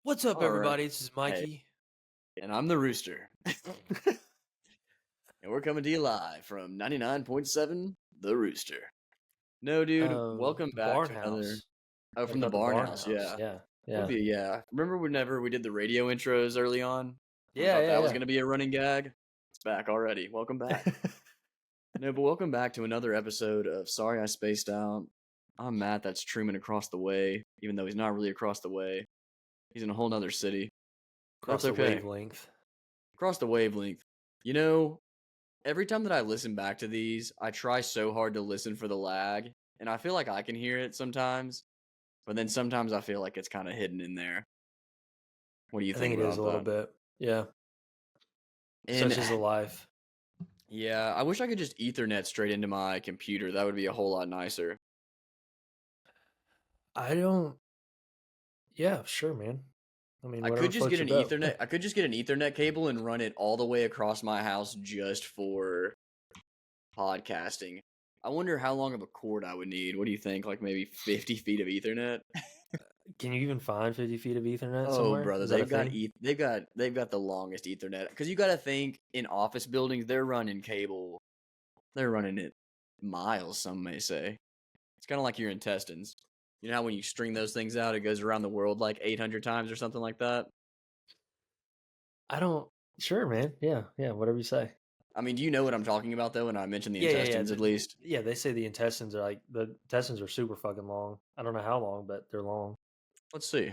What's up, All right. everybody? This is Hey, Mikey. and I'm the Rooster. And we're coming to you live from 99.7 The Rooster. No, dude, welcome The back Barn to another. House. Oh, Talk from the about the Barn Barn House, House. yeah. Yeah, Would yeah, be, yeah. Remember whenever we did the radio intros early on? I yeah, thought yeah, that was yeah. going to be a running gag. It's back already. Welcome back. No, but welcome back to another episode of Sorry I Spaced Out. I'm Matt, that's Truman across the way, even though he's not really across the way. He's in a whole nother city. Across That's the okay. wavelength. Across the wavelength. You know, every time that I listen back to these, I try so hard to listen for the lag, and I feel like I can hear it sometimes, but then sometimes I feel like it's kind of hidden in there. What do you I think think it is about a little that? bit. Yeah, And such is the life. yeah, I wish I could just Ethernet straight into my computer. That would be a whole lot nicer. I don't. Yeah, sure, man. I mean, I whatever could just floats get your an boat. Ethernet. I could just get an Ethernet cable and run it all the way across my house just for podcasting. I wonder how long of a cord I would need. What do you think? Like maybe 50 feet of Ethernet? Can you even find 50 feet of Ethernet Oh, somewhere? brother, Is that a thing? they've got the longest Ethernet. Because you got to think in office buildings, they're running cable. They're running it miles. Some may say it's kind of like your intestines. You know how when you string those things out, it goes around the world like 800 times or something like that. I don't. Sure, man. Yeah, yeah. Whatever you say. I mean, do you know what I'm talking about though? When I mention the Yeah, yeah, yeah. intestines, at least. Yeah, they say the intestines are super fucking long. I don't know how long, but they're long. Let's see.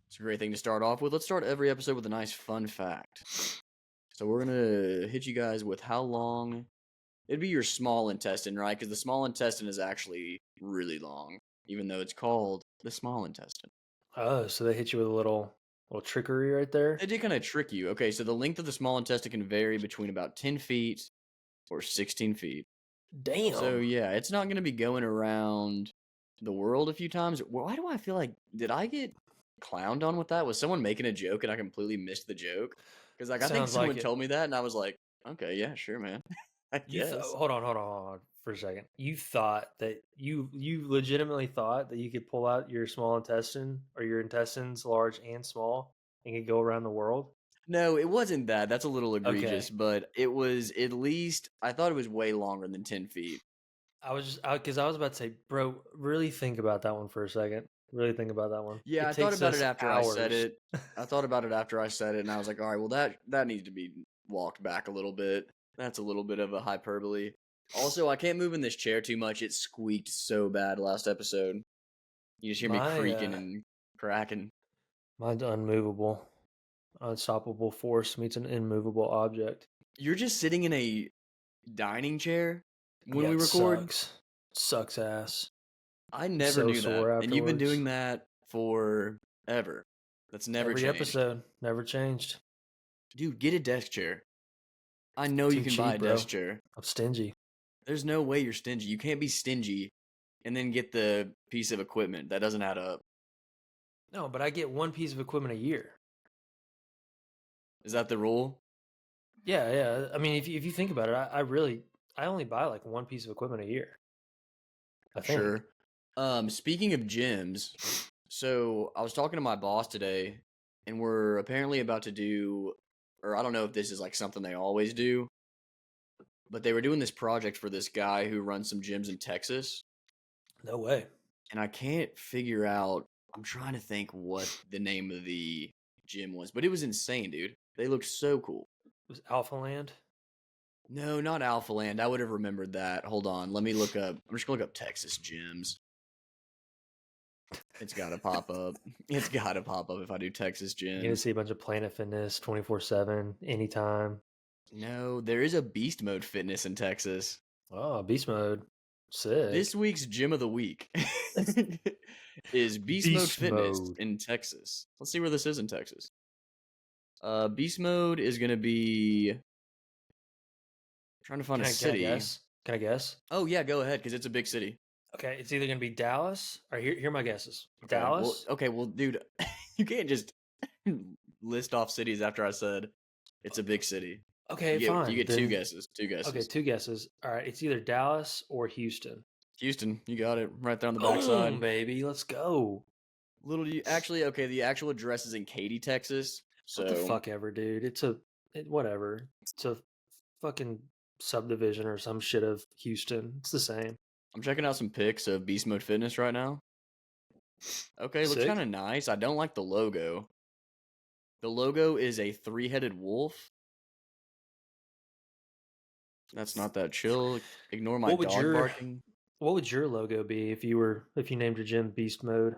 It's a great thing to start off with. Let's start every episode with a nice fun fact. So we're gonna hit you guys with how long. It'd be your small intestine, right? Because the small intestine is actually really long, even though it's called the small intestine. Oh, so they hit you with a little trickery right there. They did kind of trick you. Okay, so the length of the small intestine can vary between about 10 feet or 16 feet. So Damn. yeah, it's not going to be going around the world a few times. Why do I feel like, did I get clowned on with that? Was someone making a joke and I completely missed the joke? Because like I think Sounds someone like it. told me that and I was like, okay, yeah, sure, man. I guess. Hold on for a second. You thought that you legitimately thought that you could pull out your small intestine or your intestines, large and small, and could go around the world? No, it wasn't that. That's a little egregious, Okay. but it was at least, I thought it was way longer than 10 feet. Because I was about to say, bro, really think about that one for a second. Really think about that one. Yeah, It I thought takes about it us after I said hours. it. I thought about it after I said it, and I was like, all right, well, that needs to be walked back a little bit. That's a little bit of a hyperbole. Also, I can't move in this chair too much. It squeaked so bad last episode. You just hear me My creaking and cracking. mine's unmovable. Unstoppable force meets an immovable object. You're just sitting in a dining chair when Yeah, we it record? sucks. Sucks ass. I I'm never so knew that. sore And you've been afterwards. doing that forever. That's never Every changed. episode, never changed. Dude, get a desk chair. I know you Too can buy cheap, a bro. desk chair. I'm stingy. There's no way you're stingy. You can't be stingy and then get the piece of equipment. That doesn't add up. No, but I get one piece of equipment a year. Is that the rule? Yeah, yeah. I mean, if you think about it, I only buy like one piece of equipment a year. I think. Sure. Speaking of gyms, so I was talking to my boss today, and we're apparently about to do, or I don't know if this is like something they always do, but they were doing this project for this guy who runs some gyms in Texas, No way. and I can't figure out. I'm trying to think what the name of the gym was, but it was insane, dude. They looked so cool. It was Alpha Land. No, not Alpha Land. I would have remembered that. Hold on. Let me look up. I'm just gonna look up Texas gyms. It's gotta pop up. It's gotta pop up if I do Texas You're gonna gyms. see a bunch of Planet Fitness 24/7 anytime. No, there is a beast mode fitness in Texas. Oh, beast mode. This Sick. week's gym of the week is Beast Mode Beast Fitness mode. in Texas. Let's see where this is in Texas. Beast Mode is gonna be trying to find a Can I city. guess? Can I guess? Oh yeah, go ahead, because it's a big city. Okay, it's either gonna be Dallas or here are my guesses. Well, Dallas. okay, well, dude, you can't just list off cities after I said it's a big city. Okay, You fine. get two Then guesses. Two okay, guesses. two guesses. All right, it's either Dallas or Houston. Houston, you got it right there on the Boom, backside. baby. Let's go. Little do you actually okay, the actual address is in Katy, Texas. What the So fuck ever, dude. Whatever. It's a fucking subdivision or some shit of Houston. It's the same. I'm checking out some pics of Beast Mode Fitness right now. Okay, looks kind Sick. of nice. I don't like the logo. The logo is a three-headed wolf. That's not that chill. Ignore my What would dog your barking. what would your logo be if you named your gym Beast Mode?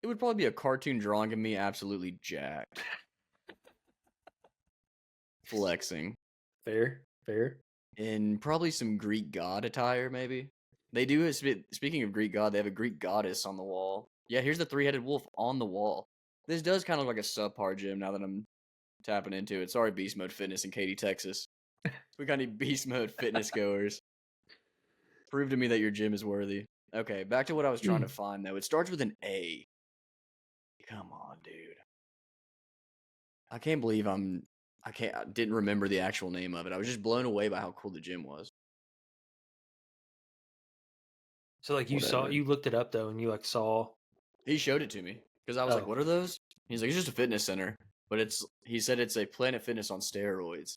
It would probably be a cartoon drawing of me absolutely jacked. Flexing. Fair, fair. In probably some Greek god attire, maybe. They do, speaking of Greek god, they have a Greek goddess on the wall. Yeah, here's the three-headed wolf on the wall. This does kind of look like a subpar gym now that I'm tapping into it. Sorry, Beast Mode Fitness in Katy, Texas. We got any Beast Mode Fitness goers. Prove to me that your gym is worthy. Okay, back to what I was trying to find, though. It starts with an A. Come on, dude. I can't believe I didn't remember the actual name of it. I was just blown away by how cool the gym was. So like Whatever. you looked it up though, and you like saw. He showed it to me because I was like, Oh, "What are those?" He's like, "It's just a fitness center," but he said it's a Planet Fitness on steroids,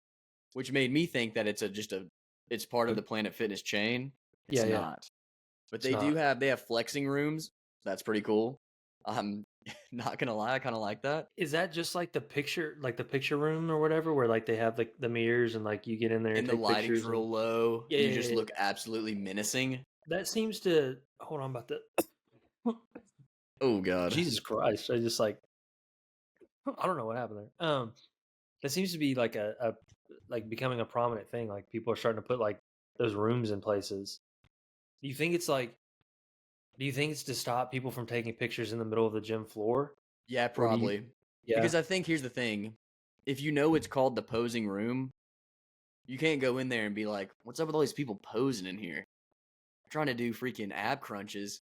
which made me think that it's part of but the Planet Fitness chain. It's yeah, yeah, not, but it's not. they have flexing rooms. That's pretty cool. I'm not gonna lie, I kind of like that. Is that just like the picture room or whatever, where like they have like the mirrors and like you get in there and And the take lighting's pictures and real low, yeah, and you yeah, just yeah. look absolutely menacing. That seems to hold on about that. Oh God. Jesus Christ! I just like I don't know what happened there. That seems to be like a like becoming a prominent thing. Like people are starting to put like those rooms in places. Do you think it's like? Do you think it's to stop people from taking pictures in the middle of the gym floor, Yeah, or do you? probably. Yeah, Because I think here's the thing. If you know it's called the posing room, you can't go in there and be like, "What's up with all these people posing in here? I'm trying to do freaking ab crunches."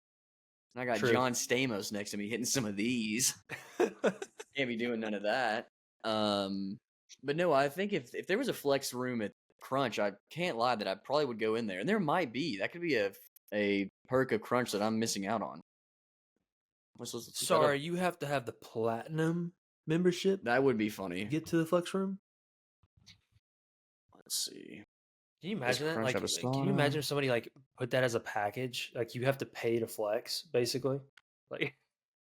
And I got true. John Stamos next to me hitting some of these. Can't be doing none of that. Um, but no, I think if there was a flex room at Crunch, I can't lie that I probably would go in there, and there might be. That could be a perk of Crunch that I'm missing out on. Let's look that Sorry, up. you have to have the platinum membership That would be to funny. get to the flex room. Let's see. Can you Does imagine that? Crunch Like, have a can you sauna? imagine if somebody like put that as a package? Like, you have to pay to flex, basically. Like,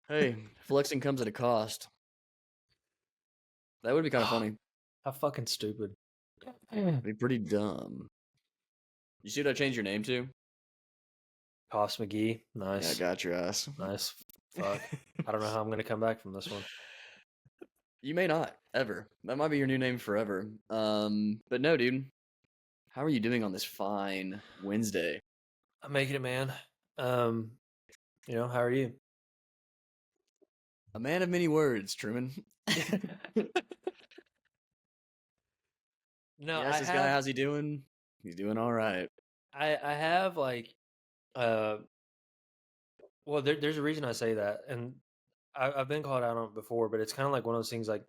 Hey, flexing comes at a cost. That would be kind of funny. how fucking stupid. It'd be pretty dumb. You see what I changed your name to? Cost McGee, Yeah, I nice, got your ass. nice. Fuck, I don't know how I'm gonna come back from this one. You may not ever. That might be your new name forever. But no, dude. How are you doing on this fine Wednesday? I'm making it, man. Um, how are you? A man of many words, Truman. No, You ask I this guy have, how's he doing? He's doing all right. I have like, uh, well, there's a reason I say that, and I've been called out on it before, but it's kind of like one of those things. Like,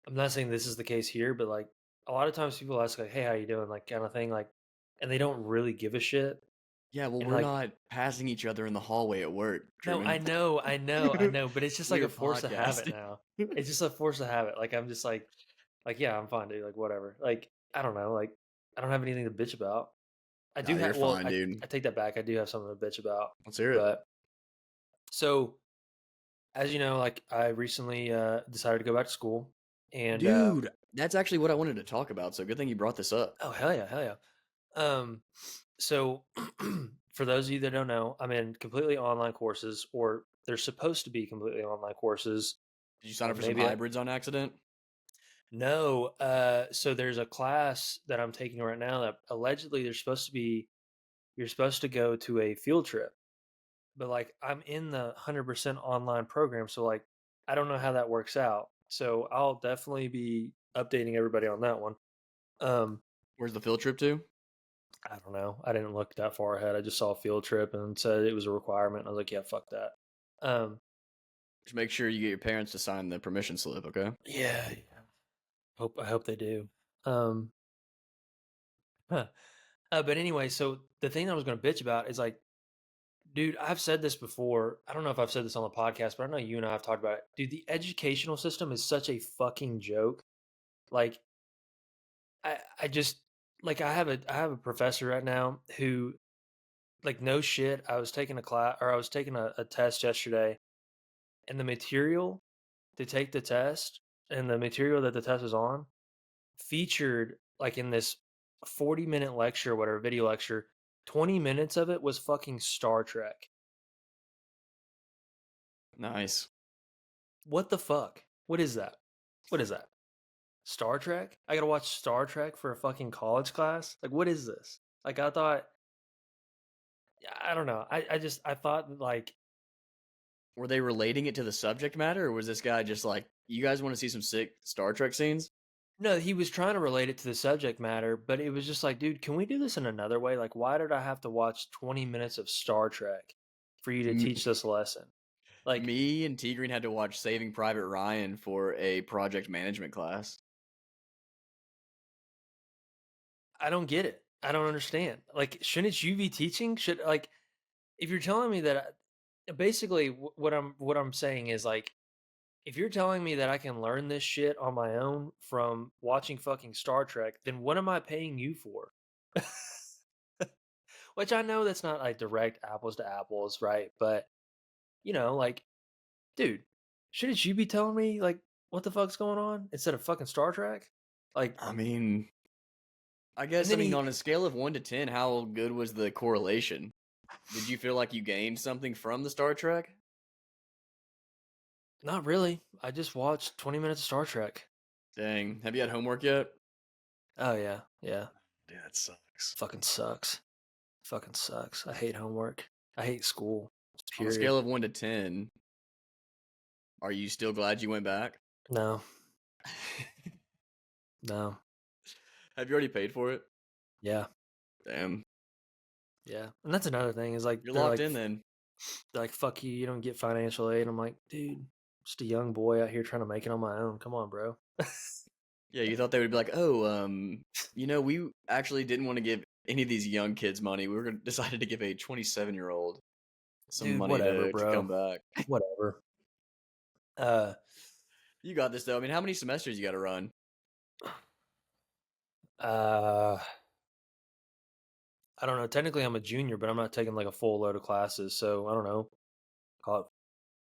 I'm not saying this is the case here, but like a lot of times people ask like, "Hey, how you doing?" Like kind of thing, like, and they don't really give a shit. Yeah, well, And we're like, not passing each other in the hallway at work, no, Truman. I know, but it's just like We a are force of habit podcasting. now. It's just a force of habit. Like I'm just like yeah, I'm fine, dude. Like whatever. Like I don't know. Like I don't have anything to bitch about. I Nah, do you're have. Well, fine, dude. I take that back. I do have something to bitch about. Let's hear it. But so as you know, like I recently decided to go back to school, and Dude, that's actually what I wanted to talk about, so good thing you brought this up. oh hell yeah, hell yeah. So for those of you that don't know, I'm in completely online courses, or they're supposed to be completely online courses. Did you sign up for some Maybe hybrids on accident? no. So there's a class that I'm taking right now that allegedly you're supposed to go to a field trip, but like I'm in the 100% online program, so like I don't know how that works out. So I'll definitely be updating everybody on that one. Um, Where's the field trip to? I don't know. I didn't look that far ahead. I just saw a field trip and said it was a requirement. And I was like, yeah, fuck that. Um, Just make sure you get your parents to sign the permission slip, okay? yeah, yeah. I hope they do. Um, huh. But anyway, so the thing I was going to bitch about is like Dude, I've said this before. I don't know if I've said this on the podcast, but I know you and I have talked about it. Dude, the educational system is such a fucking joke. Like, I just like I have a professor right now who, like, no shit. I was taking a class, or I was taking a test yesterday, and the material to take the test and the material that the test is on featured, like, in this 40-minute lecture, whatever, video lecture. 20 minutes of it was fucking Star Trek. Nice. What the fuck? What is that? What is that? Star Trek? I gotta watch Star Trek for a fucking college class? Like, what is this? Like, I thought, I don't know. I thought, like, Were they relating it to the subject matter, or was this guy just like, you guys want to see some sick Star Trek scenes? no, he was trying to relate it to the subject matter, but it was just like, dude, can we do this in another way? Like, why did I have to watch 20 minutes of Star Trek for you to M- teach this lesson? Like, Me and Tigran had to watch Saving Private Ryan for a project management class. I don't get it. I don't understand. Like, shouldn't you be teaching? Should, like, if you're telling me that, basically what I'm saying is, like, if you're telling me that I can learn this shit on my own from watching fucking Star Trek, then what am I paying you for? Which I know that's not like direct apples to apples, right? But, like, dude, shouldn't you be telling me, like, what the fuck's going on instead of fucking Star Trek? Like, I mean, I and guess, then on a scale of 1 to 10, how good was the correlation? Did you feel like you gained something from the Star Trek? not really. I just watched 20 minutes of Star Trek. Dang. Have you had homework yet? Oh yeah, yeah. Yeah, that sucks. Fucking sucks. Fucking sucks. I hate homework. I hate school. On a Period. scale of 1 to 10, are you still glad you went back? No, no. Have you already paid for it? Yeah, Damn. yeah. And that's another thing is, like, You're locked in then. they're like, fuck you, you don't get financial aid. I'm like, dude, just a young boy out here trying to make it on my own. Come on, bro. Yeah, you thought they would be like, oh, we actually didn't want to give any of these young kids money. We were decided to give a 27-year-old some Dude, money whatever, to come bro. back. Whatever. Uh, You got this though. I mean, how many semesters you got to run? uh, I don't know. Technically, I'm a junior, but I'm not taking like a full load of classes. So I don't know. Call it,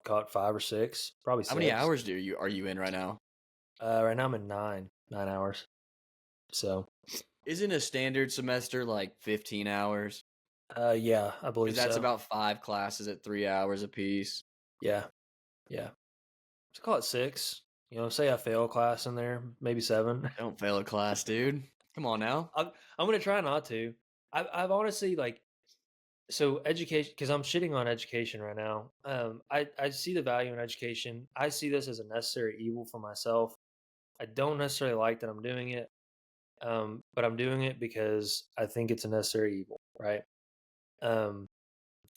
call it 5 or 6, probably How many 6. hours are you in right now? Right now I'm in 9 hours. So, Isn't a standard semester like 15 hours? yeah, I Because believe that's so. about 5 classes at 3 hours apiece. Yeah, yeah. So call it 6. Say I fail a class in there, maybe 7. Don't fail a class, dude. Come on now. I'm gonna try not to. I've honestly, like, so education, because I'm shitting on education right now. I see the value in education. I see this as a necessary evil for myself. I don't necessarily like that I'm doing it, but I'm doing it because I think it's a necessary evil, right? Um,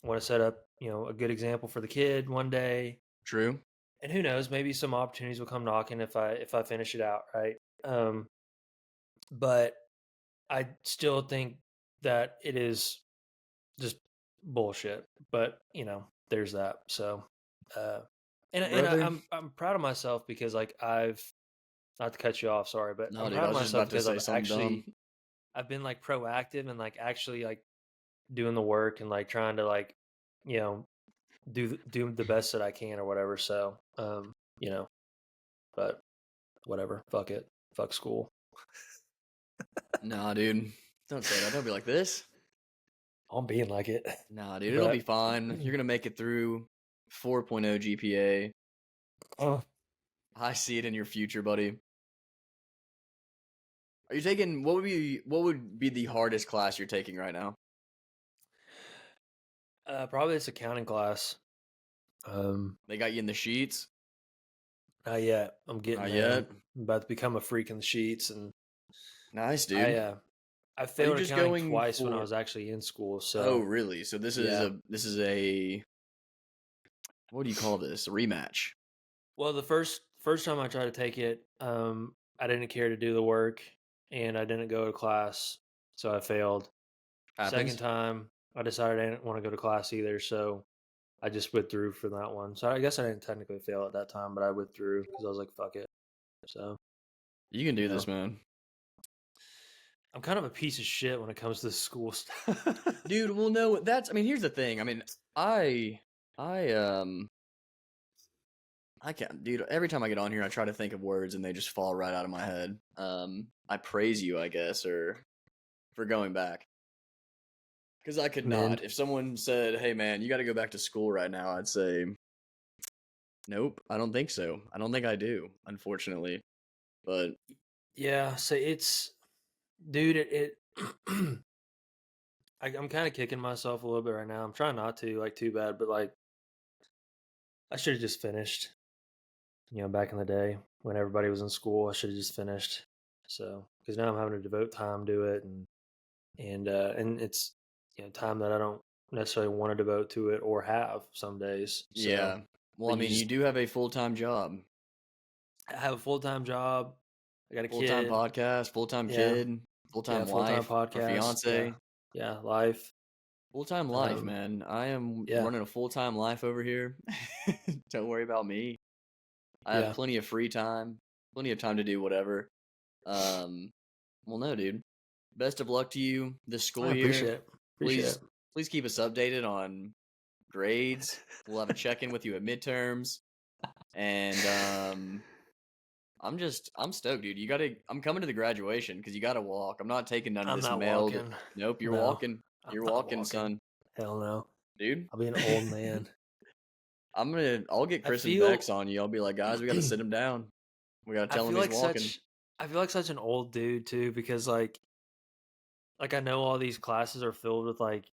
want to set up, a good example for the kid one day, True. and who knows, maybe some opportunities will come knocking if I finish it out, right? But I still think that it is just bullshit. But there's that. So, uh, Brother. I'm proud of myself because, like, I've, not to cut you off, sorry, but No, I'm dude, proud I of was just myself about to because say something dumb. I've been, like, proactive and, like, actually, like, doing the work and, like, trying to, like, you know do the best that I can or whatever. So, but whatever, fuck it, fuck school. Nah, dude. Don't say that. Don't be like this. I'm being like it, Nah, dude, it'll be but fine. You're gonna make it through 4.0 GPA. oh, I see it in your future, buddy. Are you taking what would be the hardest class you're taking right now? probably this accounting class. They got you in the sheets? Not yet. I'm getting Not there. yet. I'm about to become a freak in the sheets, and Nice, I dude. uh I Are you failed just accounting going twice when I for was actually in school. Oh, So really? So yeah. this is a what do you call this? A rematch. Well, the first time I tried to take it, I didn't care to do the work, and I didn't go to class, so I failed. Second Happens. time, I decided I didn't want to go to class either, so I just withdrew from that one. So I guess I didn't technically fail at that time, but I withdrew because I was like, "Fuck it." So You can you do this, know, man. I'm kind of a piece of shit when it comes to school stuff. Dude, well, no, I mean, here's the thing. I mean, I, I, um, I can't, dude. Every time I get on here, I try to think of words and they just fall right out of my head. I praise you, I guess, or for going back. Because I could Mend. not. If someone said, "Hey, man, you got to go back to school right now," I'd say, "Nope, I don't think so. I don't think I do, unfortunately." But Yeah, so it's dude, it I'm kind of kicking myself a little bit right now. I'm trying not to, like, too bad, but like I should have just finished. Back in the day when everybody was in school, I should have just finished. So, because now I'm having to devote time to it, and it's time that I don't necessarily want to devote to it or have some days. So, yeah, well, I but you mean, you just do have a full time job, I have a full time job. I got a full time kid. podcast, full time Yeah, kid, full yeah, time full time wife or podcast. Yeah, fiance. yeah, life. Full time life, Um, man. I am yeah, running a full time life over here. Don't worry about me. I have yeah. plenty of free time, plenty of time to do whatever. Um, well, no, dude. Best of luck to you this I school appreciate year. it. Appreciate Please, it. please keep us updated on grades. We'll have a check in with you at midterms, and I'm stoked, dude. I'm coming to the graduation because you gotta walk. I'm not taking none of I'm this not mailed. walking. Nope, you're No, walking. I'm You're not walking, walking. son, Hell no. dude. I'll be an old man. I'll get I Chris and Bex feel on you. I'll be like, guys, we got to sit him down. We got to I tell him feel he's like walking. such I feel like such an old dude too because like I know all these classes are filled with like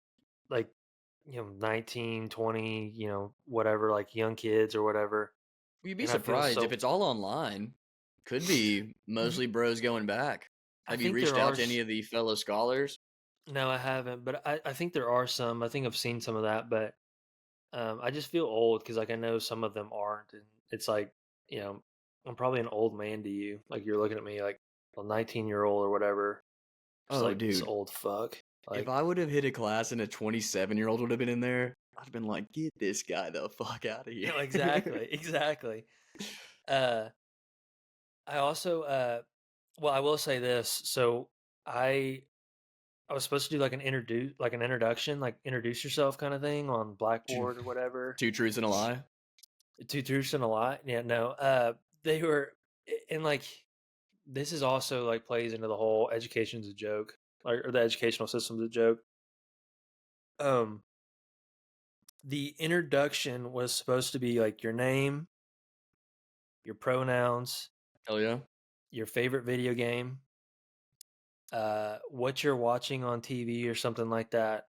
19, 20, whatever, like young kids or whatever. Well, you'd be And I feel surprised if so it's all online. Could be y- mostly bros going back. I Have you think reached there out are to any of the fellow scholars? no, I haven't, but I think there are some. I think I've seen some of that, but I just feel old because like I know some of them aren't, and it's like you know I'm probably an old man to you. Like you're looking at me like a 19-year-old or whatever, just Oh, like this dude. old fuck. If Like I would have hit a class and a 27-year-old would have been in there, I'd have been like, get this guy the fuck out of here. no, exactly, exactly. Uh, I also, well, I will say this. So I, I was supposed to do like an introduction, like introduce yourself kind of thing on two, Blackboard or whatever. two truths and a lie. Two truths and a lie. Yeah, no. They were, and like this is also like plays into the whole education's a joke, like or the educational system's a joke. Um, the introduction was supposed to be like your name, your pronouns, Hell yeah. your favorite video game, what you're watching on TV or something like that,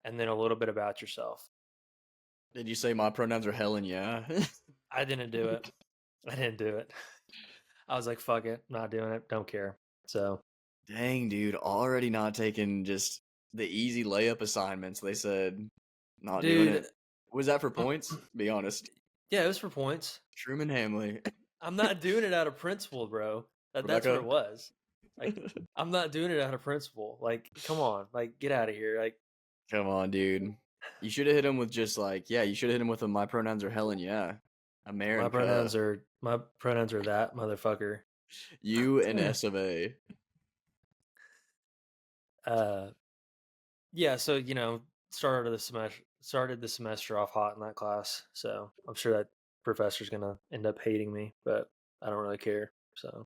and then a little bit about yourself. Did you say my pronouns are hell and yeah? I didn't do it. I didn't do it. I was like, fuck it, not doing it. Don't care. So, Dang, dude. Already not taking just the easy layup assignments. They said not doing dude, it. Was that for points? Be honest. yeah, it was for points. Truman Hamley. I'm not doing it out of principle, bro. That's what it Rebecca. was. Like, I'm not doing it out of principle. Like, come on, like, get out of here. Like, Come on, dude. You should have hit him with just like, yeah, you should have hit him with a my pronouns are Helen, yeah. America. my pronouns are that motherfucker. You and S of A. uh, yeah. So started the semester off hot in that class. So I'm sure that professor's gonna end up hating me, but I don't really care. So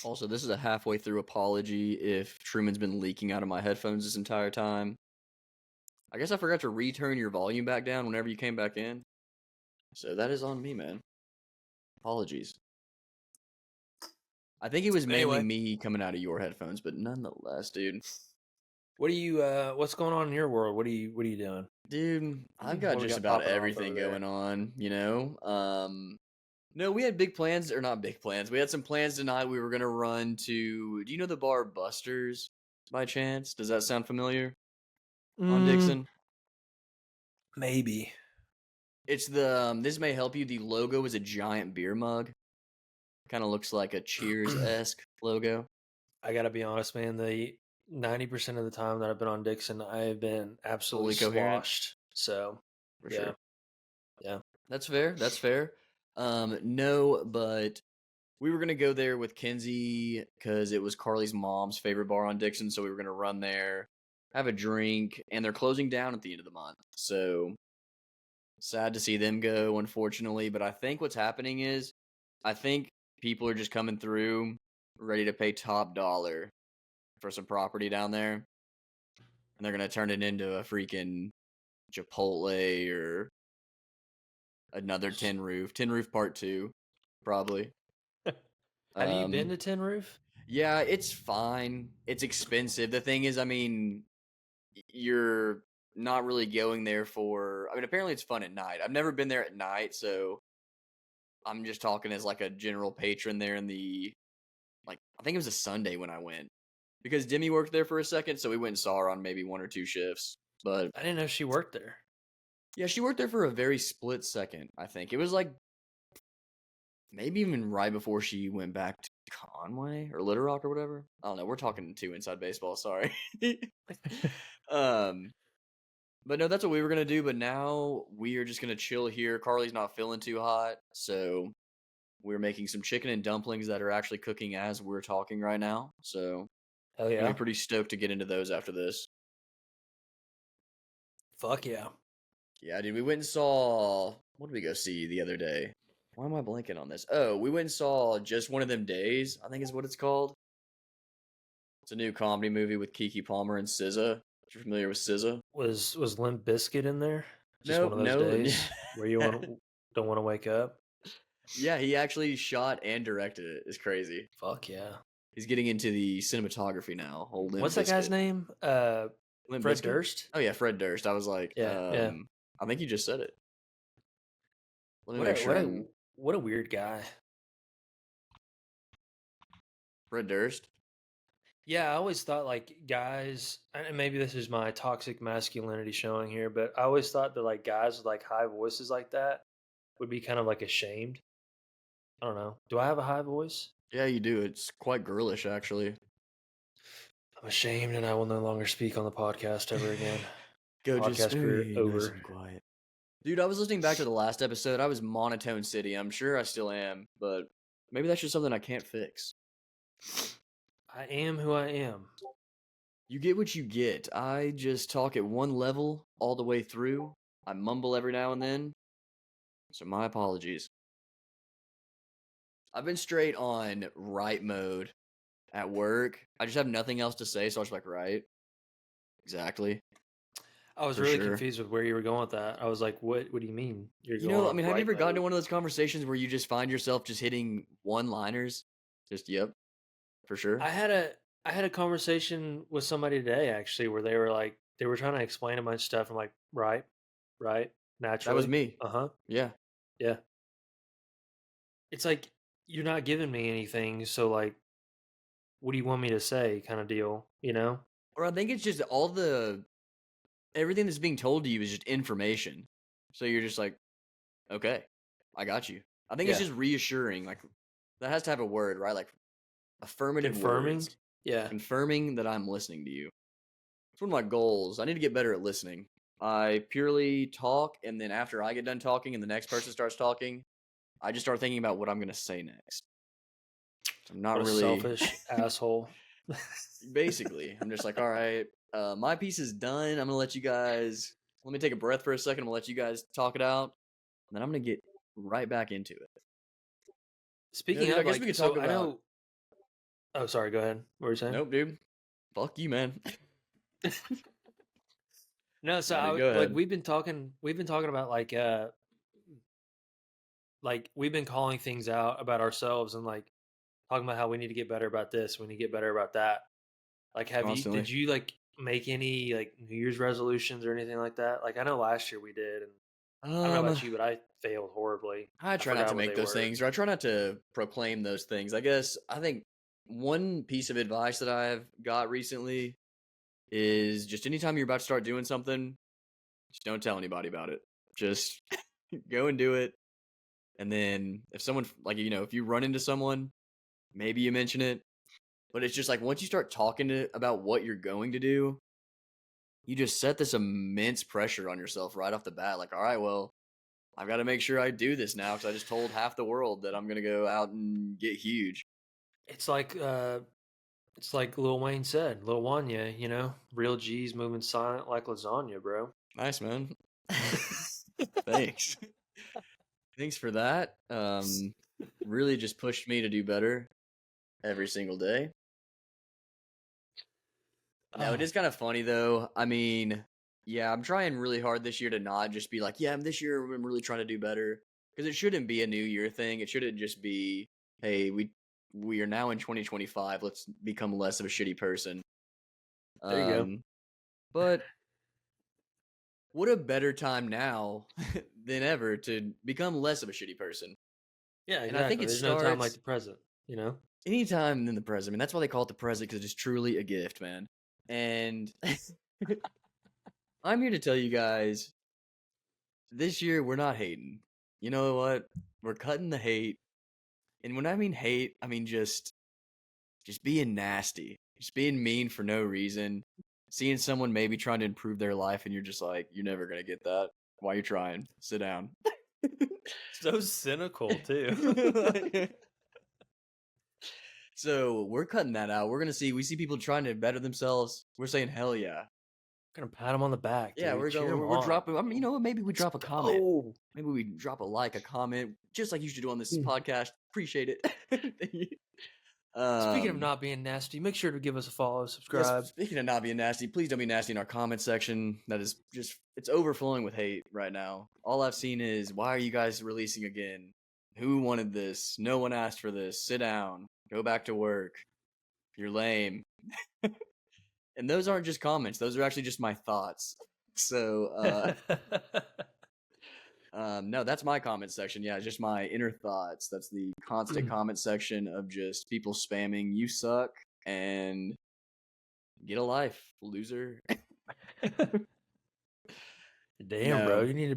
Also, this is a halfway through apology if Truman's been leaking out of my headphones this entire time. I guess I forgot to return your volume back down whenever you came back in. So that is on me, man. Apologies. I think it was mainly anyway, me coming out of your headphones, but nonetheless, dude. what's going on in your world? What are you doing? Dude, I've got What we just got about popping off over everything there? going on, you know? No, we had big plans, or not big plans. We had some plans tonight. We were gonna run to. Do you know the bar Buster's by chance? Does that sound familiar on Mm, Dixon? maybe. It's the. This may help you. The logo is a giant beer mug. Kind of looks like a Cheers esque logo. I gotta be honest, man. 90% of the time that I've been on Dixon, I have been absolutely Fully coherent, sloshed. So, for yeah, sure. yeah. That's fair. That's fair. No, but we were gonna go there with Kenzie because it was Carly's mom's favorite bar on Dixon, so we were gonna run there, have a drink, and they're closing down at the end of the month. So sad to see them go, unfortunately. But I think what's happening is, I think people are just coming through ready to pay top dollar for some property down there, and they're gonna turn it into a freaking Chipotle or another Tin Roof Part Two, probably. Have you been Um, to Tin Roof? yeah, it's fine. It's expensive. The thing is, I mean, you're not really going there for. I mean, apparently it's fun at night. I've never been there at night, so I'm just talking as like a general patron there in the like. I think it was a Sunday when I went because Demi worked there for a second, so we went and saw her on maybe one or two shifts. But I didn't know she worked there. yeah, she worked there for a very split second. I think it was like maybe even right before she went back to Conway or Little Rock or whatever. I don't know. We're talking too inside baseball. Sorry. um, but no, that's what we were gonna do. But now we are just gonna chill here. Carly's not feeling too hot, so we're making some chicken and dumplings that are actually cooking as we're talking right now. So Hell gonna be yeah. pretty stoked to get into those after this. Fuck yeah. Yeah, dude. We went and saw. What did we go see the other day? Why am I blanking on this? Oh, we went and saw Just One of Them Days, I think is what it's called. It's a new comedy movie with Kiki Palmer and SZA. If you're familiar with SZA. Was Limp Biscuit in there? Just one Nope, of those no. days where you don't want to wake up. Yeah, he actually shot and directed it. It's crazy. Fuck yeah. He's getting into the cinematography now. Old Limp What's that guy's Biscuit. name? Limp Fred Biscuit? Durst. Oh yeah, Fred Durst. I was like, Yeah, yeah. I think you just said it. Let me What make a sure what I'm a what a weird guy. Fred Durst. Yeah, I always thought like guys, and maybe this is my toxic masculinity showing here, but I always thought that like guys with like high voices like that would be kind of like ashamed. I don't know. Do I have a high voice? Yeah, you do. It's quite girlish, actually. I'm ashamed and I will no longer speak on the podcast ever again. Go just Podcast career nice over. and quiet. Dude, I was listening back to the last episode. I was monotone city. I'm sure I still am, but maybe that's just something I can't fix. I am who I am. You get what you get. I just talk at one level all the way through. I mumble every now and then, so my apologies. I've been straight on right mode at work. I just have nothing else to say, so I was like, right, exactly, I was for really sure. confused with where you were going with that. I was like, what do you mean you're You going know, I on mean, have you right ever gotten to mode? one of those conversations where you just find yourself just hitting one-liners? Just, yep, for sure. I had a I had a conversation with somebody today actually where they were like they were trying to explain a bunch of stuff. I'm like, right, right, That was naturally. me. Uh-huh. Yeah. Yeah. It's like you're not giving me anything, so like what do you want me to say kind of deal, you know? Or I think it's just all the everything that's being told to you is just information. So you're just like, okay, I got you. I think it's Yeah. just reassuring. Like that has to have a word, right? Like affirmative Confirming? words, Yeah. confirming that I'm listening to you. It's one of my goals. I need to get better at listening. I purely talk, and then after I get done talking, and the next person starts talking, I just start thinking about what I'm gonna say next. I'm not What a really. selfish asshole. Basically, I'm just like, all right, my piece is done. I'm gonna let you guys. Let me take a breath for a second. I'm gonna let you guys talk it out, and then I'm gonna get right back into it. Speaking Dude, I of guess we like could talk so I about. know oh sorry, go ahead. What were you saying? Nope, dude. Fuck you, man. No, so Nah, dude, I go like ahead. we've been talking about like we've been calling things out about ourselves and like talking about how we need to get better about this, we need to get better about that. Like Constantly. did you like make any like New Year's resolutions or anything like that? Like I know last year we did and I don't know Um, about you, but I failed horribly. I I try not to forgot what make they those were. things, or I try not to proclaim those things. I guess I think one piece of advice that I've got recently is just anytime you're about to start doing something, just don't tell anybody about it. Just go and do it. And then if someone like if you run into someone, maybe you mention it. But it's just like once you start talking about what you're going to do, you just set this immense pressure on yourself right off the bat. Like, all right, well, I've got to make sure I do this now because I just told half the world that I'm gonna go out and get huge. It's like Lil Wayne said, Lil Wanya, real G's moving silent like lasagna, bro. Nice, man. Thanks. Thanks for that. Really just pushed me to do better every single day. No, it Oh, is kind of funny though. I mean, yeah, I'm trying really hard this year to not just be like, yeah, this year I'm really trying to do better. Because it shouldn't be a new year thing. It shouldn't just be, hey, we are now in 2025. Let's become less of a shitty person. there you go. Um, but what a better time now than ever to become less of a shitty person. Yeah, And I think exactly. it There's no time like starts the present, you know? anytime in the present. I mean, that's why they call it the present because it is truly a gift, man. And I'm here to tell you guys this year we're not hating. You know what? We're cutting the hate. And when I mean hate, I mean just being nasty. Just being mean for no reason. Seeing someone maybe trying to improve their life and you're just like, you're never gonna get that. Why you trying? Sit down. So cynical, too. So we're cutting that out. We see people trying to better themselves. We're saying hell yeah. Gonna pat him on the back, Yeah, dude. we're Cheer going. him We're on. dropping. I mean, maybe we Let's drop a comment. go. Maybe we drop a like, a comment, just like you should do on this Mm. podcast. Appreciate it. Speaking of um, not being nasty, make sure to give us a follow, yes. subscribe. Speaking of not being nasty, please don't be nasty in our comment section. That is it's overflowing with hate right now. All I've seen is why are you guys releasing again? Who wanted this? No one asked for this. Sit down. Go back to work. You're lame. And those aren't just comments; those are actually just my thoughts. So, no, that's my comment section. Yeah, just my inner thoughts. That's the constant comment section of just people spamming "you suck" and "get a life, loser." Damn, bro, No, you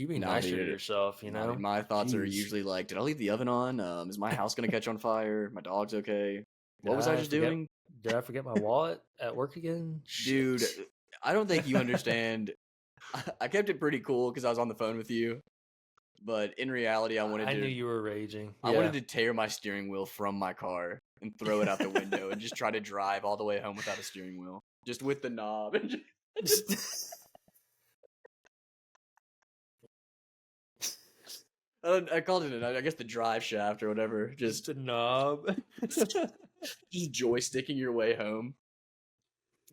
be nah, nicer to dude. yourself, Nah, dude. My thoughts are Jeez. usually like, did I leave the oven on? Is my house gonna catch on fire? My dog's okay. Did What was I I just forget? doing? Did I forget my wallet at work again? Dude, Shit. I don't think you understand. I kept it pretty cool because I was on the phone with you. But in reality, I knew you were raging. I wanted Yeah. to tear my steering wheel from my car and throw it out the window and just try to drive all the way home without a steering wheel, just with the knob. I called it, I guess, the drive shaft or whatever. Just Just, the knob. just joysticking your way home.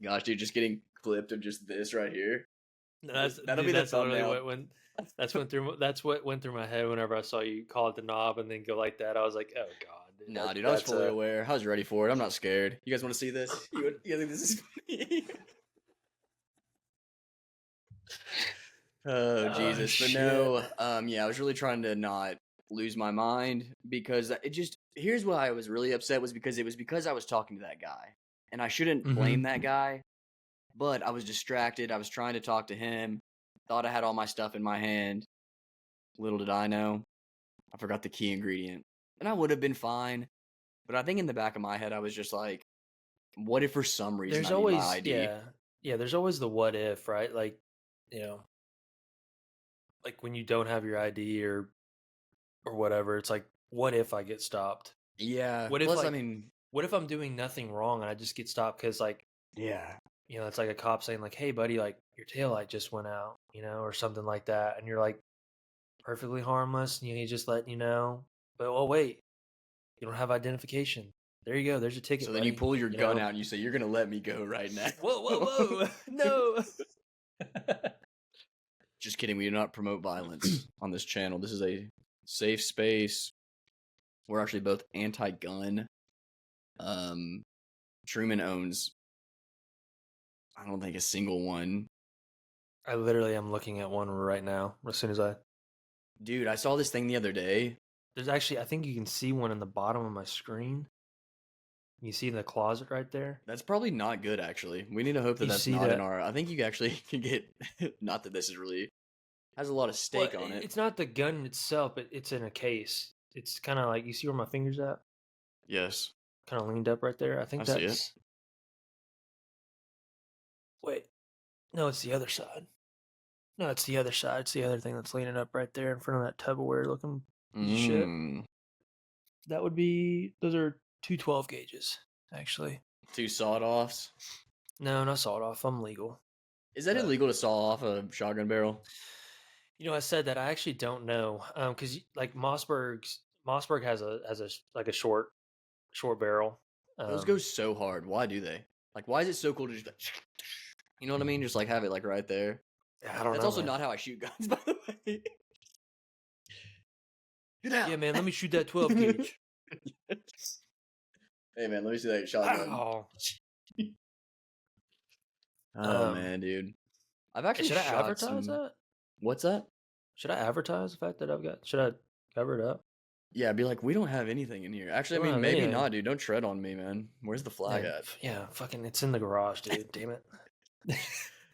Gosh, dude, just getting clipped of just this right here. That'll be the That's literally thumbnail. that's what went through my head whenever I saw you call it the knob and then go like that. I was like, oh god, dude, Nah, dude, I was that's fully aware. I was ready for it. I'm not scared. You guys want to see this? You think this is funny? Oh oh Jesus. But shit. no, yeah, I was really trying to not lose my mind because it just here's why I was really upset was because I was talking to that guy. And I shouldn't blame Mm-hmm. that guy, but I was distracted. I was trying to talk to him. Thought I had all my stuff in my hand. Little did I know, I forgot the key ingredient. And I would have been fine, but I think in the back of my head I was just like, what if for some reason There's I need my always ID? there's always the what if, right? Like, you know, like when you don't have your ID or whatever, it's like, what if I get stopped? Yeah. What if Plus, I like mean, what if I'm doing nothing wrong and I just get stopped because like yeah. it's like a cop saying like, "Hey, buddy, like your tail light just went out," or something like that, and you're like perfectly harmless, and he just letting you know. But oh wait, you don't have identification. There you go. There's a So ticket, then you buddy. pull your gun out and you say, you're going to let me go right now. Whoa, whoa, whoa! No. Just kidding. We do not promote violence on this channel. This is a safe space. We're actually both anti-gun. Truman owns, I don't think, a single one. I literally am looking at one right now. As soon as Dude, I saw this thing the other day. there's actually, I think you can see one in the bottom of my screen. You see the closet right there. That's probably not good, actually. We need to hope that You that's see not in that? our. I think you actually can get. Not that this is really has a lot of Well, stake on it. it's not the gun itself, but it's in a case. It's kind of like you see where my fingers at. Yes. kind of leaned up right there. I I think see it. that's. Wait, no, it's the other side. No, it's the other side. It's the other thing that's leaning up right there in front of that Tupperware looking piece of shit. Mm. That would be. Those are two 12 gauges, actually. 2 sawed-offs. No, not sawed off. I'm legal. Is that But illegal to saw off a shotgun barrel? I said that I actually don't know. Because like Mossberg has a like a short barrel. Those go so hard. Why do they? Like, why is it so cool to just, you know what I mean? Just like have it like right there. I don't That's know, also man. not how I shoot guns, by the way. Get Yeah, out. man. Let me shoot that 12 gauge. Hey man, let me see that shotgun. Wow. Oh man, dude. I've actually Should I shot advertise some. that? What's that? Should I advertise the fact that I've got? Should I cover it up? Yeah, be like, we don't have anything in here. Actually, We I don't mean, have maybe anything. not, dude. Don't tread on me, man. Where's the flag at? Yeah, fucking, it's in the garage, dude. Damn it.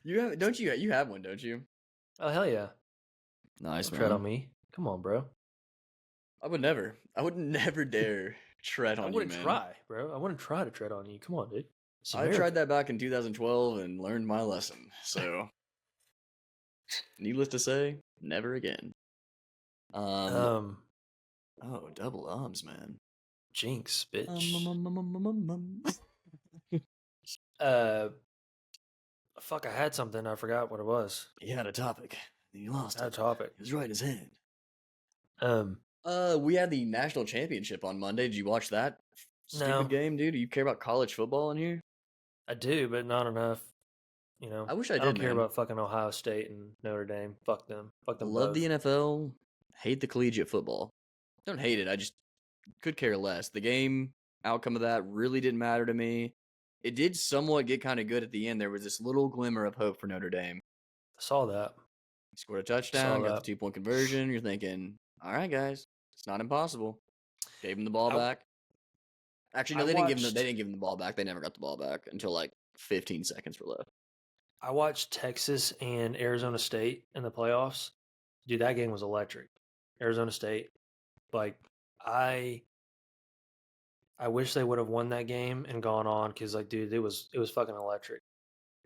You have? Don't you? You have one, don't you? Oh hell yeah! Nice, Don't tread on man. me. Come on, bro. I would never. I would never dare tread I on you, wouldn't man. try, bro. I wouldn't try to tread on you. Come on, dude. It's I tried America. that back in 2012 and learned my lesson. So, needless to say, never again. Um. Um, Oh, double arms, man. Jinx, Um, bitch. um, um, um, um, um, um. Uh, fuck. I had something. I forgot what it was. He had a topic. And he lost I had a it. topic. It was right in his hand. Um, We had the national championship on Monday. Did you watch that stupid no, game, dude? Do you care about college football in here? I do, but not enough. I wish I I don't did, care man. about fucking Ohio State and Notre Dame. Fuck them. Fuck them Love the both. NFL. Hate the collegiate football. Don't hate it. I just could care less. The game outcome of that really didn't matter to me. It did somewhat get kind of good at the end. There was this little glimmer of hope for Notre Dame. I saw that. Scored a Saw touchdown, got the that. 2-point conversion. You're thinking, all right, guys, it's not impossible. Gave him the ball I back. Actually, no, I they didn't give him. They watched didn't give him the ball back. They never got the ball back until like 15 seconds were left. I watched Texas and Arizona State in the playoffs. Dude, that game was electric. Arizona State. Like I I wish they would have won that game and gone on because like dude, it was fucking electric.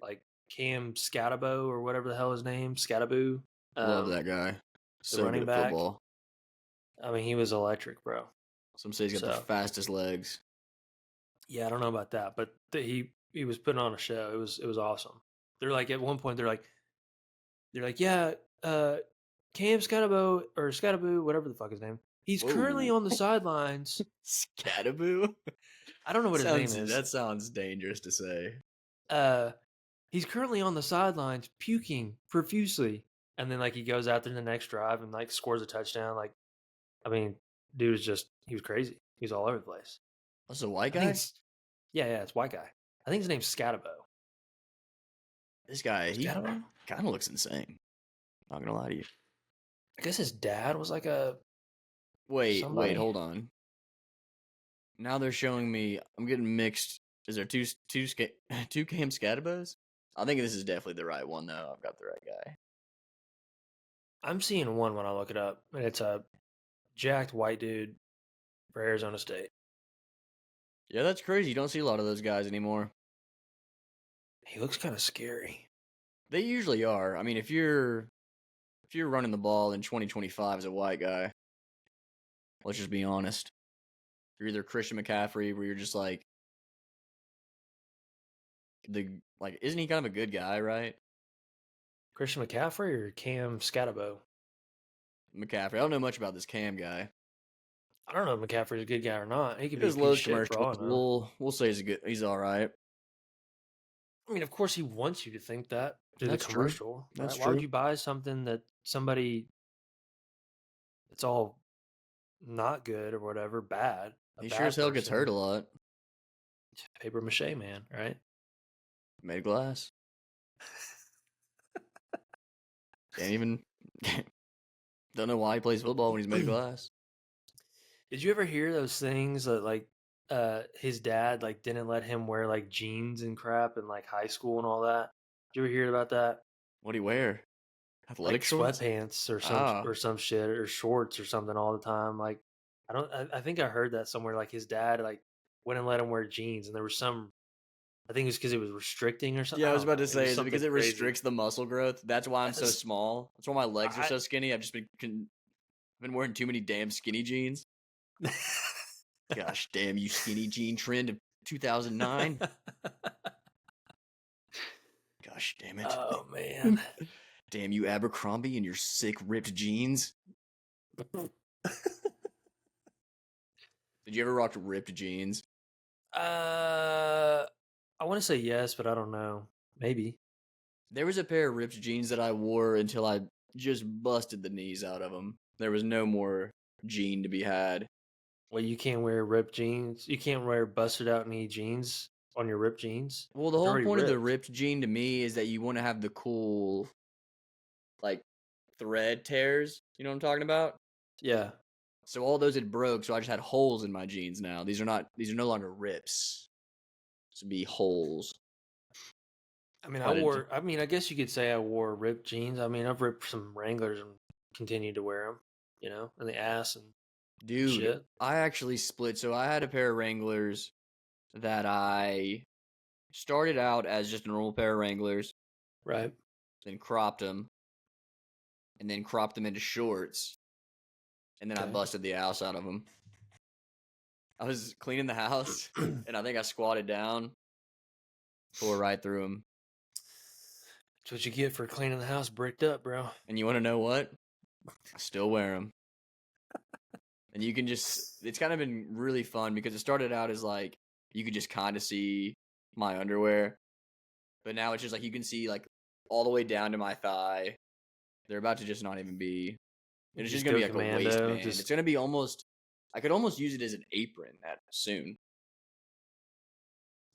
Like Cam Scatabo or whatever the hell his name, Scataboo, Love that guy. the So good running at back. football. I mean, he was electric, bro. Some say he's got the So fastest legs. yeah, I don't know about that, but he was putting on a show. It was awesome. They're like at one point they're like yeah, uh, Cam Scatabo or Scataboo, whatever the fuck his name. He's currently Whoa, on the sidelines. Scataboo. I don't know what his name is. That sounds dangerous to say. Uh, he's currently on the sidelines puking profusely, and then like he goes out there in the next drive and like scores a touchdown. Like, I mean, dude was he was crazy. He was all over the place. That's a white I think guy. it's yeah, it's white guy. I think his name's Scatabo. This guy, he Scatabo? kind of looks insane. Not gonna lie to you. I guess his dad was like a Wait, somebody. hold on. Now they're showing me. I'm getting mixed. Is there two Cam Scatabos? I think this is definitely the right one though. I've got the right guy. I'm seeing one when I look it up, and it's a jacked white dude for Arizona State. Yeah, that's crazy. You don't see a lot of those guys anymore. He looks kind of scary. They usually are. I mean, if you're running the ball in 2025 as a white guy, let's just be honest. You're either Christian McCaffrey, where you're just like isn't he kind of a good guy, right? Christian McCaffrey or Cam Scatabo? McCaffrey. I don't know much about this Cam guy. I don't know if McCaffrey's a good guy or not. He He could be a does piece of loads shit for commercials. all I know. We'll say he's all right. I mean, of course, he wants you to think that through That's the true. commercial. That's Right? Why would true. you buy something that somebody it's all not good or whatever, bad? He sure as hell gets hurt a lot. Paper mache, man, right? Made of glass. Can't even. Don't know why he plays football when he's made of glass. Did you ever hear those things that like his dad like didn't let him wear like jeans and crap in like high school and all that? Did you ever hear about that? What do you wear? Like Athletic shorts? sweatpants Ah, or some shit or shorts or something all the time. Like I don't I think I heard that somewhere. Like his dad like wouldn't let him wear jeans, and there was some. I think it was because it was restricting or something. Yeah, I I was don't about know. to It was say, is it something because it crazy. restricts the muscle growth? That's why I'm so That's, small. That's why my legs are I so skinny. I've just been wearing too many damn skinny jeans. Gosh damn you skinny jean trend of 2009. Gosh damn it. oh man. Damn you Abercrombie and your sick ripped jeans. Did you ever rock ripped jeans? uh, I want to say yes, but I don't know. Maybe. There was a pair of ripped jeans that I wore until I just busted the knees out of them. There was no more jean to be had. Well, you can't wear ripped jeans. You can't wear busted out knee jeans on your ripped jeans. Well, the It's whole already point of the ripped. ripped jean to me is that you want to have the cool, like, thread tears. You know what I'm talking about? Yeah. So all those had broke, so I just had holes in my jeans now. These are no longer rips. This would be holes. I mean, But it, I guess you could say I wore ripped jeans. I mean, I've ripped some Wranglers and continued to wear them, in the ass and dude, shit. I actually split. So I had a pair of Wranglers that I started out as just a normal pair of Wranglers, Right. then cropped them, and then cropped them into shorts, and then I Okay. busted the ass out of them. I was cleaning the house, and I think I squatted down, tore right through them. That's what you get for cleaning the house bricked up, bro. And you want to know what? I still wear them. And you can it's kind of been really fun because it started out as like, you could just kind of see my underwear. But now it's just like, you can see like all the way down to my thigh. They're about to just not even be, You it's just just going to go be like a commando. waistband. It's going to be almost, I could almost use it as an apron soon.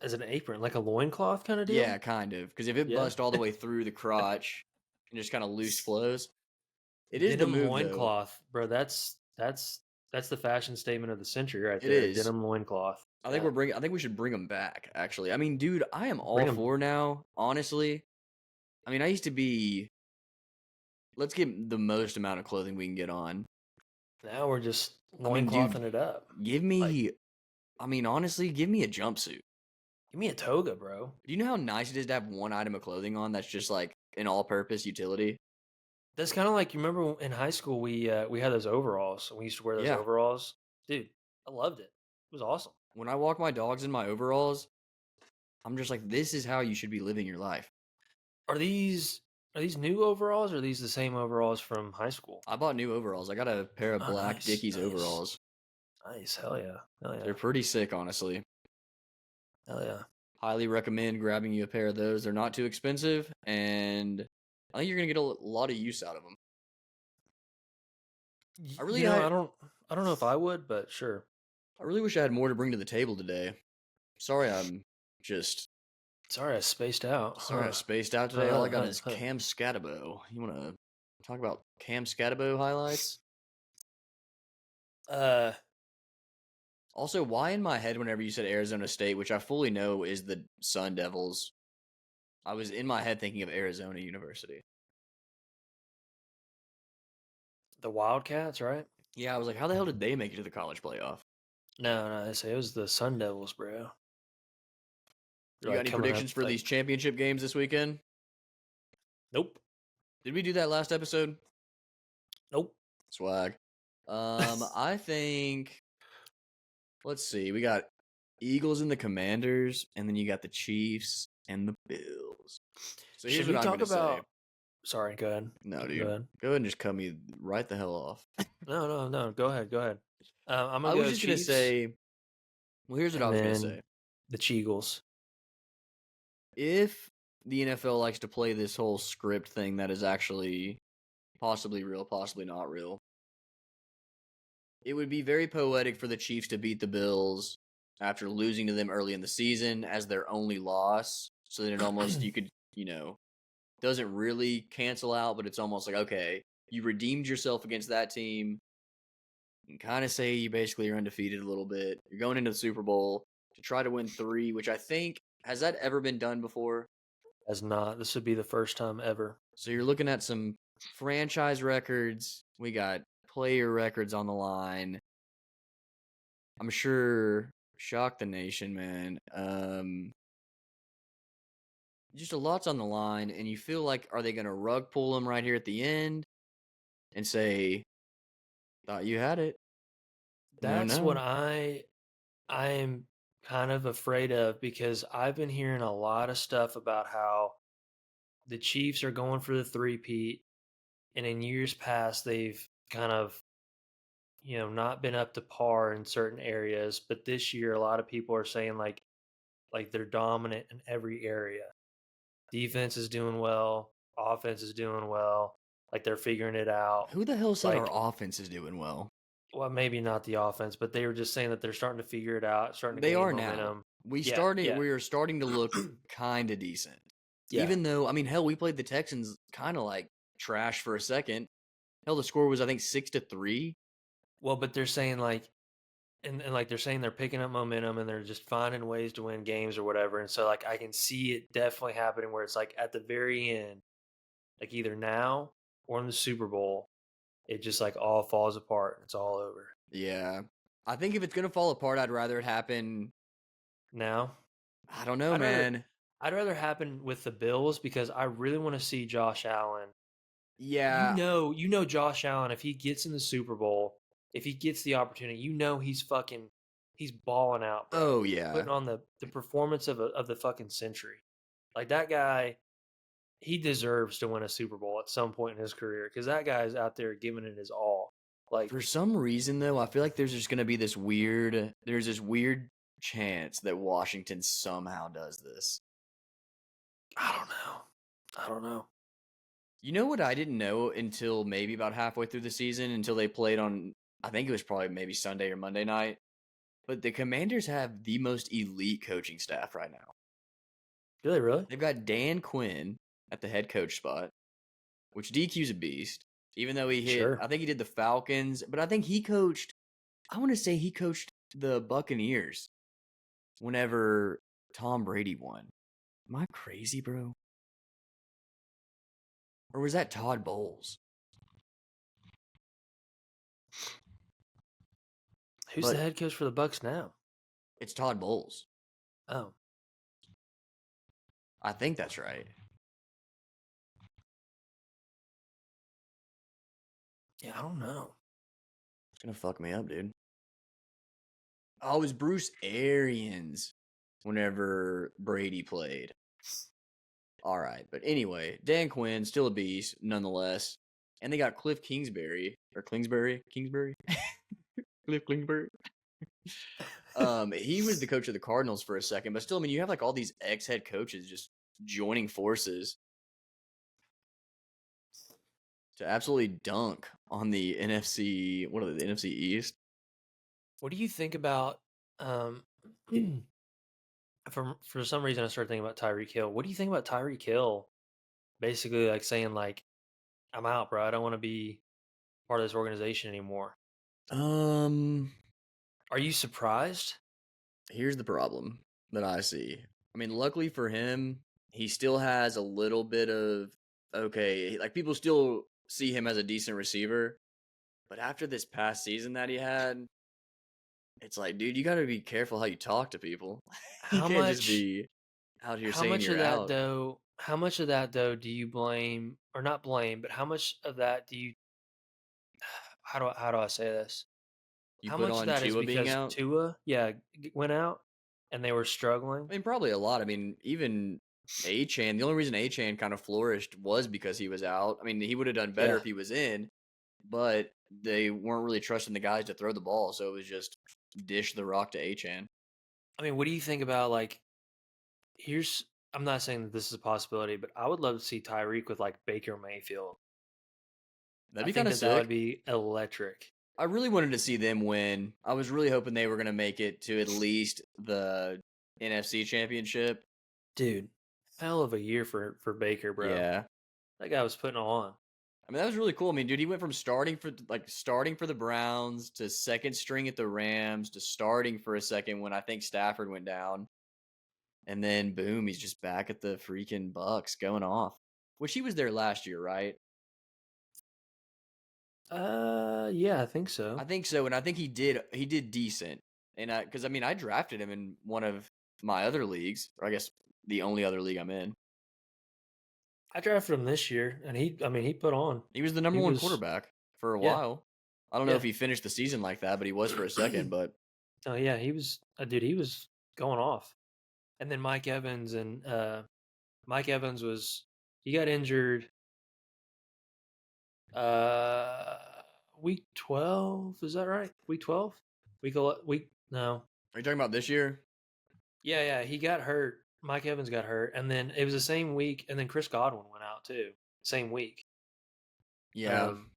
As an apron, like a loincloth kind of Yeah, deal. kind of. Because if it Yeah. busts all the way through the crotch and just kind of loose flows, it is the Denim move though. loincloth, bro. That's the fashion statement of the century right It there. is. Denim loincloth. I think Yeah. I think we should bring them back. Actually, I mean, dude, I am all Bring them. for now. Honestly, I mean, I used to be. Let's get the most amount of clothing we can get on. Now we're just I mean, dude, loinclothing it up. give Like, me. I mean, honestly, give me a jumpsuit. give me a toga, bro. Do you know how nice it is to have one item of clothing on that's just like an all-purpose utility? That's kind of like, you remember in high school we had those overalls. And we used to wear those Yeah. overalls. Dude, I loved it. It was awesome. When I walk my dogs in my overalls, I'm just like, this is how you should be living your life. Are these new overalls or are these the same overalls from high school? I bought new overalls. I got a pair of Oh, black nice, Dickies nice, overalls. nice. Hell yeah, hell yeah, They're pretty sick, honestly. hell yeah. Highly recommend grabbing you a pair of those. They're not too expensive, and I think you're gonna get a lot of use out of them. I really, I don't know if I would, but sure. I really wish I had more to bring to the table today. Sorry, I'm just Sorry, I spaced out. sorry I Huh? spaced out today. All I got is Cam Scatabo. You wanna talk about Cam Scatabo highlights? Uh, Also, why in my head whenever you said Arizona State, which I fully know is the Sun Devils, I was in my head thinking of Arizona University. the Wildcats, right? Yeah, I was like, how the hell did they make it to the college playoff? No, I say it was the Sun Devils, bro. You They're got like any coming up, predictions for like, these championship games this weekend? nope, Did we do that last episode? nope. Swag. I think. Let's see. We got Eagles and the Commanders, and then you got the Chiefs and the Bills. So here's Should what we I'm talk gonna say. about? Sorry, go ahead. No, Go dude, ahead. go ahead and just cut me right the hell off. No. Go ahead. Go ahead. I'm I gonna was go just gonna Chiefs, say. Well, here's what I and was gonna then say. the Cheagles. If the NFL likes to play this whole script thing that is actually possibly real, possibly not real, it would be very poetic for the Chiefs to beat the Bills after losing to them early in the season as their only loss. So that it almost, you could, doesn't really cancel out, but it's almost like, okay, you redeemed yourself against that team. You can kind of say you basically are undefeated a little bit. You're going into the Super Bowl to try to win 3, which I think, has that ever been done before? As not, this would be the first time ever. So you're looking at some franchise records. We got player records on the line. I'm sure shock the nation, man. Just a lot's on the line, and you feel like, are they going to rug pull him right here at the end and say, "Thought you had it"? No, That's what no. I'm kind of afraid of because I've been hearing a lot of stuff about how the Chiefs are going for the three-peat, and in years past they've kind of, not been up to par in certain areas, but this year a lot of people are saying like they're dominant in every area. Defense is doing well, offense is doing well, like they're figuring it out. Who the hell said our Like, offense is doing well? well, maybe not the offense, but they were just saying that they're starting to figure it out, starting to They gain are now. momentum. Yeah, yeah, We are starting to look kind of decent. yeah. Even though, I mean, hell, we played the Texans kind of like trash for a second. Hell, the score was I think 6-3. Well, but they're saying like, and like they're saying they're picking up momentum and they're just finding ways to win games or whatever. And so like I can see it definitely happening where it's like at the very end, like either now or in the Super Bowl, it just like all falls apart. It's all over Yeah. I think if it's gonna fall apart, I'd rather it happen. now. I don't know, I'd rather man. I'd rather happen with the Bills because I really want to see Josh Allen. Yeah. You know Josh Allen, if he gets in the Super Bowl, if he gets the opportunity, he's balling out, bro. Oh He's yeah. putting on the performance of the fucking century. Like that guy, he deserves to win a Super Bowl at some point in his career because that guy's out there giving it his all. Like, For some reason though, I feel like there's just gonna be there's this weird chance that Washington somehow does this. I don't know. I don't know. You know what I didn't know until maybe about halfway through the season, until they played on, I think it was probably maybe Sunday or Monday night. But the Commanders have the most elite coaching staff right now. Do they really? They've got Dan Quinn at the head coach spot, which DQ's a beast. Even though Sure. I think he did the Falcons, but I think I want to say he coached the Buccaneers whenever Tom Brady won. Am I crazy, bro? Or was that Todd Bowles? Who's the But head coach for the Bucks now? it's Todd Bowles. Oh, I think that's right. yeah, I don't know. It's gonna fuck me up, dude. Oh, it was Bruce Arians whenever Brady played. All right, but anyway, Dan Quinn still a beast nonetheless, and they got Cliff Kingsbury or Kingsbury, Cliff Kingsbury. He was the coach of the Cardinals for a second, but still, I mean, you have like all these ex head coaches just joining forces to absolutely dunk on the NFC. What are the NFC East? What do you think about um for some reason I started thinking about Tyreek Hill. What do you think about Tyreek Hill basically like saying like I'm out, bro. I don't want to be part of this organization anymore. Um, Are you surprised? Here's the problem that I see. I mean, luckily for him, he still has a little bit of okay, like people still see him as a decent receiver, but after this past season that he had, it's like, dude, you got to be careful how you talk to people. You How can't just much be out here how saying much of you're that out. though how much of that though do you blame or not blame, but how much of that do you how do I say this? You How put much of on that is Tua being because out. Tua, yeah, went out and they were struggling? I mean, probably a lot. I mean, even Achan. The only reason Achan kind of flourished was because he was out. I mean, he would have done better Yeah. if he was in, but they weren't really trusting the guys to throw the ball, so it was just dish the rock to Achan. I mean, what do you think about like here's I'm not saying that this is a possibility, but I would love to see Tyreek with like Baker Mayfield. That'd I be think kind of that that would sick. be electric. I really wanted to see them win. I was really hoping they were going to make it to at least the NFC Championship. Dude, hell of a year for Baker, bro. Yeah. That guy was putting on. I mean, that was really cool. I mean, dude, he went from starting for the Browns to second string at the Rams to starting for a second when I think Stafford went down. And then boom, he's just back at the freaking Bucks going off. Which he was there last year, right? Yeah, I think I so. think so, and I think he did decent. And because I drafted him in one of my other leagues, or I guess the only other league I'm in. I drafted him this year, and he put on. He was the number He one was, quarterback for a yeah, while. I don't know if yeah. he finished the season like that, but he was for a second. But Oh yeah, he was, dude. He was going off. And then Mike Evans was he got injured uh week 12, is that right? Week 12? Week no. are you talking about this year? Yeah, yeah, he got hurt. Mike Evans got hurt, and then it was the same week, and then Chris Godwin went out too. Same week. Yeah. Um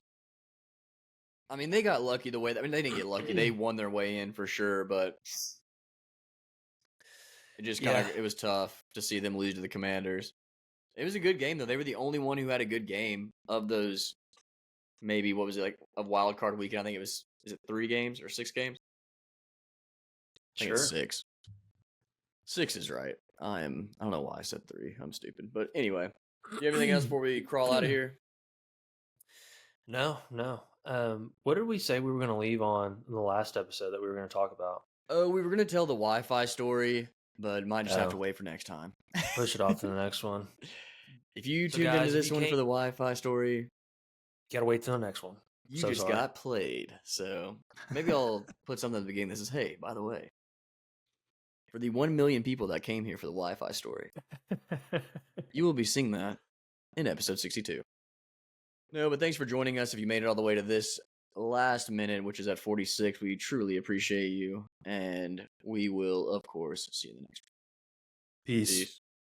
They got lucky the way that, they didn't get lucky. They won their way in for sure, but it just yeah, it was tough to see them lose to the Commanders. It was a good game though. They were the only one who had a good game of those. Maybe what was it like a wild card weekend? I think it was. Is it 3 games or 6 games? I think it's sure. 6. 6 is right. I don't know why I said 3. I'm stupid. But anyway, do you have anything else before we crawl out of here? No, no. What did we say we were going to leave on in the last episode that we were going to talk about? Oh, we were gonna tell the Wi-Fi story, but might just have to Oh, wait for next time. push it off to the next one. If you So, tuned into guys, if this you one for can't, the Wi-Fi story, gotta wait till the next one. you So just sorry. got played. So maybe I'll put something at the beginning that says, "Hey, by the way, for the 1 million people that came here for the Wi-Fi story, you will be seeing that in episode 62." No, but thanks for joining us. If you made it all the way to this last minute, which is at 46, we truly appreciate you, and we will, of course, see you in the next one. Peace. Peace.